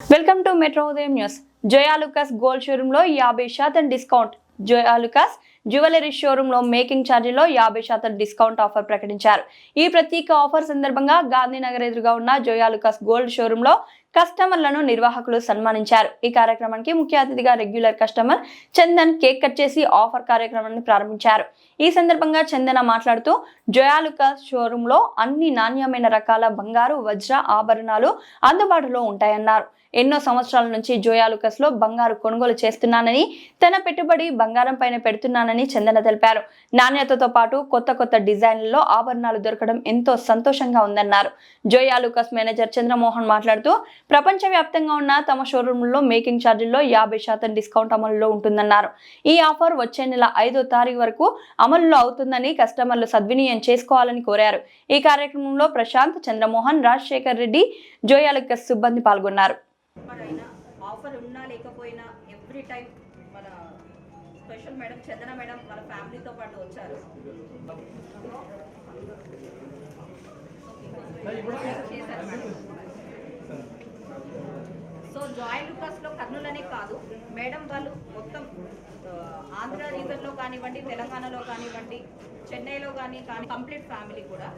Welcome to metro ఉదయం news. Joyalukkas gold showroom లో 50% discount. Joyalukkas jewellery showroom లో making ఛార్జీలో 50% డిస్కౌంట్ ఆఫర్ ప్రకటించారు. ఈ ప్రత్యేక ఆఫర్ సందర్భంగా గాంధీనగర్ ఎదురుగా ఉన్న జోయా లుకాస్ గోల్డ్ షోరూమ్ లో కస్టమర్లను నిర్వాహకులు సన్మానించారు. ఈ కార్యక్రమానికి ముఖ్య అతిథిగా regular customer Chandan cake cut చేసి ఆఫర్ కార్యక్రమాన్ని ప్రారంభించారు. ఈ సందర్భంగా చందన మాట్లాడుతూ జోయా లుకాస్ షోరూమ్ లో అన్ని నాణ్యమైన రకాల బంగారు వజ్ర ఆభరణాలు అందుబాటులో ఉంటాయన్నారు. ఎన్నో సంవత్సరాల నుంచి జోయా లుకాస్ లో బంగారు కొనుగోలు చేస్తున్నానని, తన పెట్టుబడి బంగారం పైన పెడుతున్నానని చందన తెలిపారు. నాణ్యతతో పాటు కొత్త కొత్త డిజైన్లలో ఆభరణాలు దొరకడం ఎంతో సంతోషంగా ఉందన్నారు. జోయా లుకాస్ మేనేజర్ చంద్రమోహన్ మాట్లాడుతూ ప్రపంచవ్యాప్తంగా ఉన్న తమ షోరూంలో మేకింగ్ ఛార్జీల్లో 50% డిస్కౌంట్ అమలులో ఉంటుందన్నారు. ఈ ఆఫర్ వచ్చే నెల 5వ తారీఖు వరకు అమలులో అవుతుందని కస్టమర్లు సద్వినియోగం చేసుకోవాలని కోరారు. ఈ కార్యక్రమంలో ప్రశాంత్, చంద్రమోహన్, రాజశేఖర్ రెడ్డి, జోయా లుకాస్ సిబ్బంది పాల్గొన్నారు. ఆఫర్ ఉన్నా లేకపోయినా ఎవ్రీ టైం మన స్పెషల్ మేడం చందన మేడం వాళ్ళ ఫ్యామిలీతో పాటు వచ్చారు. సో జోయా లుకాస్లో కర్నూలునే కాదు మేడం వాళ్ళు మొత్తం ఆంధ్ర రీజన్లో కానివ్వండి, తెలంగాణలో కానివ్వండి, చెన్నైలో కానీ కంప్లీట్ ఫ్యామిలీ కూడా.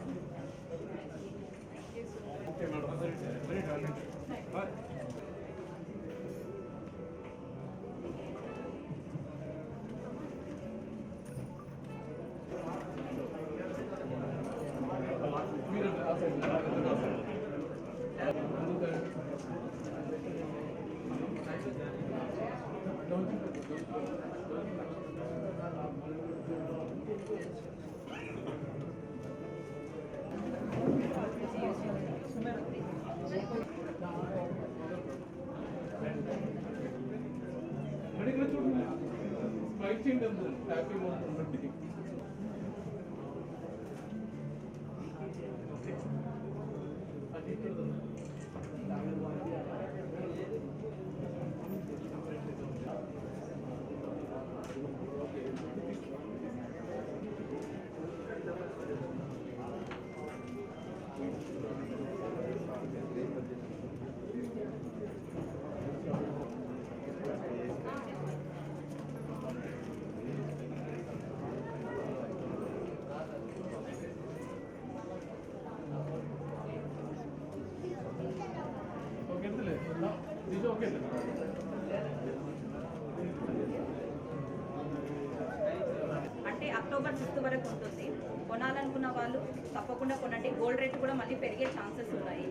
అంటే అక్టోబర్ 6 వరకు ఉంటుంది. కొనాలనుకున్న వాళ్ళు తప్పకుండా కొనండి. గోల్డ్ రేట్ కూడా మళ్ళీ పెరిగే ఛాన్సెస్ ఉన్నాయి.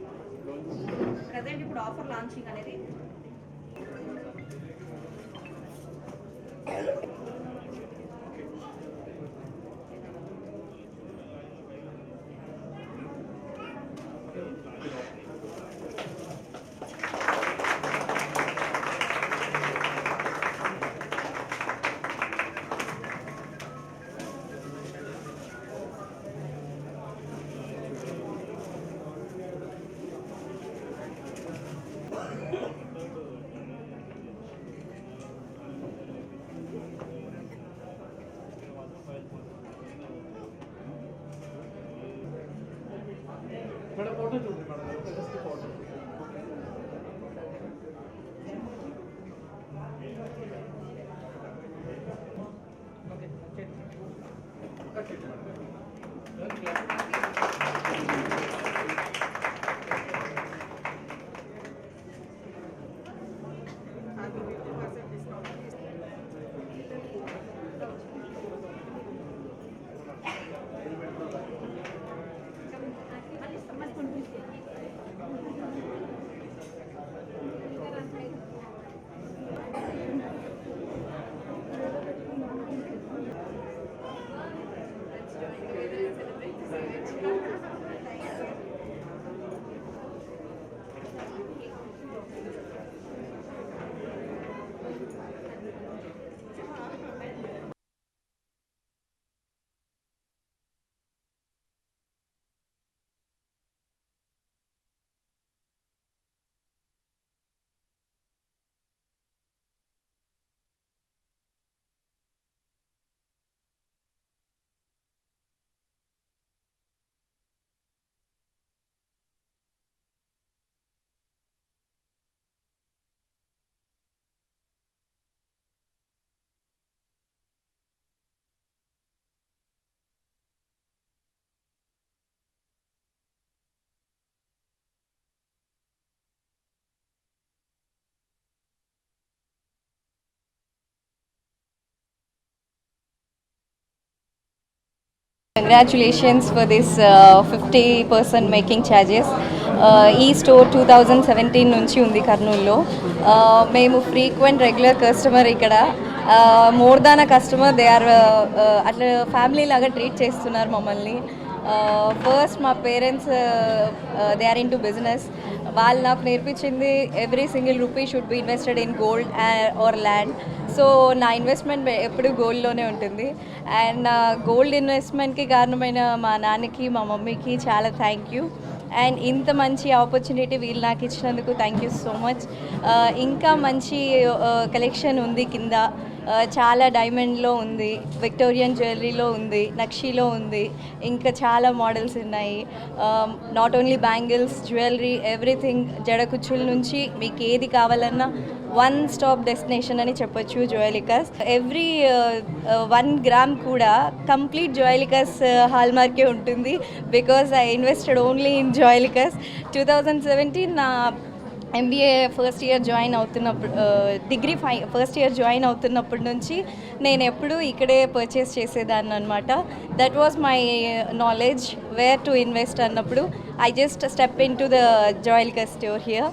ప్రజెంట్ ఇప్పుడు ఆఫర్ లాంచింగ్ అనేది మేడం ఫోటో చూడండి madam, just photo. Congratulations for this 50% making charges. ఈ స్టోర్ 2017 నుంచి ఉంది కర్నూలులో. మేము ఫ్రీక్వెంట్ రెగ్యులర్ కస్టమర్ ఇక్కడ. More than a customer, they are అట్లా ఫ్యామిలీ లాగా ట్రీట్ చేస్తున్నారు మమ్మల్ని. ఫస్ట్ మా parents they are into business. వాళ్ళు నాకు నేర్పించింది every single rupee should be invested in gold or land. So నా ఇన్వెస్ట్మెంట్ ఎప్పుడు గోల్డ్లోనే ఉంటుంది. అండ్ గోల్డ్ ఇన్వెస్ట్మెంట్కి కారణమైన మా నాన్నకి మా మమ్మీకి చాలా థ్యాంక్ యూ. అండ్ ఇంత మంచి ఆపర్చునిటీ వీళ్ళు నాకు ఇచ్చినందుకు థ్యాంక్ యూ సో మచ్. ఇంకా మంచి కలెక్షన్ ఉంది కింద. చాలా డైమండ్లో ఉంది, విక్టోరియన్ జ్యువెలరీలో ఉంది, నక్షీలో ఉంది, ఇంకా చాలా మోడల్స్ ఉన్నాయి. Not only bangles, jewellery, everything. జడకుచ్చుల నుంచి మీకు ఏది కావాలన్నా వన్ స్టాప్ డెస్టినేషన్ అని చెప్పొచ్చు జోయలికాస్. ఎవ్రీ 1 గ్రామ్ కూడా కంప్లీట్ జోయలికాస్ హాల్మార్కే ఉంటుంది. Because I invested only in Joyalukkas. 2017 నా MBA ఫస్ట్ ఇయర్ జాయిన్ అవుతున్నప్పుడు, డిగ్రీ ఫస్ట్ ఇయర్ జాయిన్ అవుతున్నప్పటి నుంచి నేను ఎప్పుడు ఇక్కడే పర్చేస్ చేసేదాన్ని అనమాట. That was my knowledge where to invest అన్నప్పుడు I just step in to the Joyalukkas store here.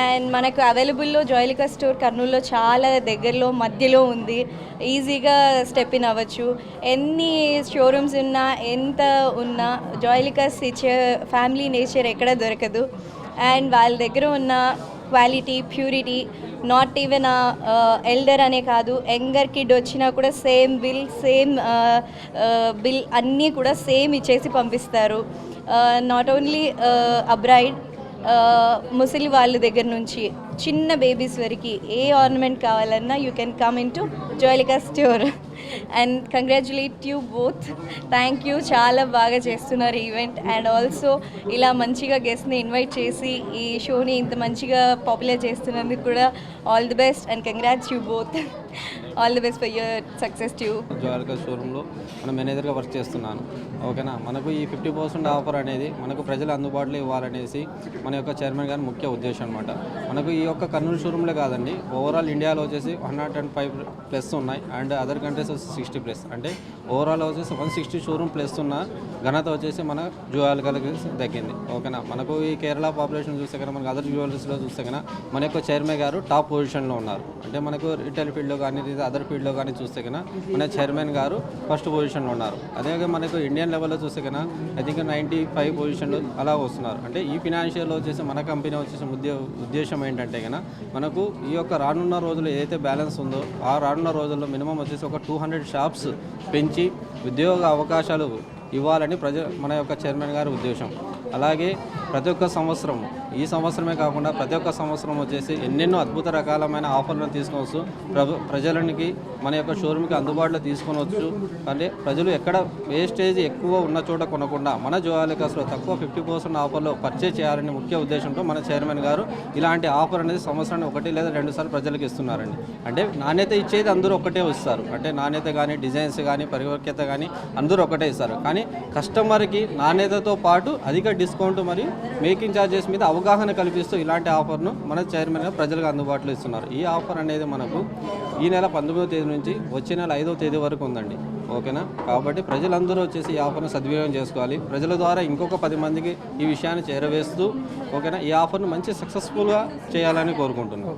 And మనకు అవైలబుల్లో జోయలికాస్ స్టోర్ కర్నూలులో చాలా దగ్గరలో మధ్యలో ఉంది. ఈజీగా స్టెప్ ఇన్ అవ్వచ్చు. ఎన్ని షోరూమ్స్ ఉన్నా ఎంత ఉన్నా జోయలికాస్ ఇచ్చే ఫ్యామిలీ నేచర్ ఎక్కడ దొరకదు. అండ్ వాళ్ళ దగ్గర ఉన్న quality, purity, not even elder అనే కాదు, యంగర్ కిడ్ వచ్చినా కూడా సేమ్ బిల్ అన్నీ కూడా సేమ్ ఇచ్చేసి పంపిస్తారు. నాట్ ఓన్లీ అబ్రైడ్, ముసలి వాళ్ళ దగ్గర నుంచి చిన్న బేబీస్ వరకు ఏ ఆర్నమెంట్ కావాలన్నా you can come in to Joyalukkas store. And congratulate you both. Thank you. చాలా బాగా చేస్తున్నారు ఈవెంట్. అండ్ ఆల్సో ఇలా మంచిగా గెస్ట్ని ఇన్వైట్ చేసి ఈ షోని ఇంత మంచిగా పాపులర్ చేస్తున్నందుకు కూడా all the best. And congrats you both. All the best for your success to you. Joyalukkas షోరూంలో మనం మేనేజర్గా వర్క్ చేస్తున్నాను. ఓకేనా, మనకు ఈ 50% ఆఫర్ అనేది మనకు ప్రజలు అందుబాటులో ఇవ్వాలనేసి మన యొక్క చైర్మన్ గారి ముఖ్య ఉద్దేశం అనమాట. మనకు ఈ యొక్క కర్నూలు షోరూంలే కాదండి, ఓవరాల్ ఇండియాలో వచ్చేసి 105+ ఉన్నాయి. And other countries 60+. అంటే ఓవరాల్ వచ్చేసి 160 షోరూమ్ ప్లస్ ఉన్న ఘనత వచ్చేసి మన జోయలికాస్కి దక్కింది. ఓకేనా, మనకు ఈ కేరళ పాపులేషన్ చూస్తే కన్నా మనకు అదర్ జ్యువెలరీస్లో చూస్తే కన్నా మన యొక్క చైర్మన్ గారు టాప్ పొజిషన్లో ఉన్నారు. అంటే మనకు రిటైల్ ఫీల్డ్లో కానీ అదర్ ఫీల్డ్లో కానీ చూస్తే కన్నా మన చైర్మన్ గారు ఫస్ట్ పొజిషన్లో ఉన్నారు. అదేవిధంగా మనకు ఇండియన్ లెవెల్లో చూస్తే కన్నా ఐ థింక్ 95 పొజిషన్లు అలా వస్తున్నారు. అంటే ఈ ఫినాన్షియల్లో వచ్చేసి మన కంపెనీ వచ్చేసి ఉద్దేశం ఏంటంటే కన్నా మనకు ఈ యొక్క రానున్న రోజుల్లో ఏదైతే బ్యాలెన్స్ ఉందో ఆ రానున్న రోజుల్లో మినిమం వచ్చేసి ఒక 200 షాప్స్ పెంచి ఉద్యోగ అవకాశాలు ఇవ్వాలని మన యొక్క చైర్మన్ గారి ఉద్దేశం. అలాగే ప్రతి ఒక్క సంవత్సరం, ఈ సంవత్సరమే కాకుండా ప్రతి ఒక్క సంవత్సరం వచ్చేసి ఎన్నెన్నో అద్భుత రకాలమైన ఆఫర్లను తీసుకోవచ్చు, ప్రజలకి మన యొక్క షోరూమ్కి అందుబాటులో తీసుకొనవచ్చు. అంటే ప్రజలు ఎక్కడ వేస్టేజ్ ఎక్కువ ఉన్న చోట కొనకుండా మన జోయలికాస్లో తక్కువ 50% ఆఫర్లో పర్చేజ్ చేయాలనే ముఖ్య ఉద్దేశంతో మన చైర్మన్ గారు ఇలాంటి ఆఫర్ అనేది సంవత్సరానికి 1 లేదా 2 సార్లు ప్రజలకు ఇస్తున్నారండి. అంటే నాణ్యత ఇచ్చేది అందరూ ఒకటే ఇస్తారు. అంటే నాణ్యత కానీ, డిజైన్స్ కానీ, పరివర్క్యత కానీ అందరూ ఒకటే ఇస్తారు. కానీ కస్టమర్కి నాణ్యతతో పాటు అధిక డిస్కౌంట్ మరియు మేకింగ్ ఛార్జెస్ మీద అవగాహన కల్పిస్తూ ఇలాంటి ఆఫర్ను మన చైర్మన్ గారు ప్రజలకు అందుబాటులో ఇస్తున్నారు. ఈ ఆఫర్ అనేది మనకు ఈ నెల 19వ తేదీ నుంచి వచ్చే నెల 5వ తేదీ వరకు ఉందండి. ఓకేనా, కాబట్టి ప్రజలందరూ వచ్చేసి ఈ ఆఫర్ను సద్వినియోగం చేసుకోవాలి. ప్రజల ద్వారా ఇంకొక 10 మందికి ఈ విషయాన్ని చేరవేస్తూ ఓకేనా ఈ ఆఫర్ను మంచి సక్సెస్ఫుల్గా చేయాలని కోరుకుంటున్నాను.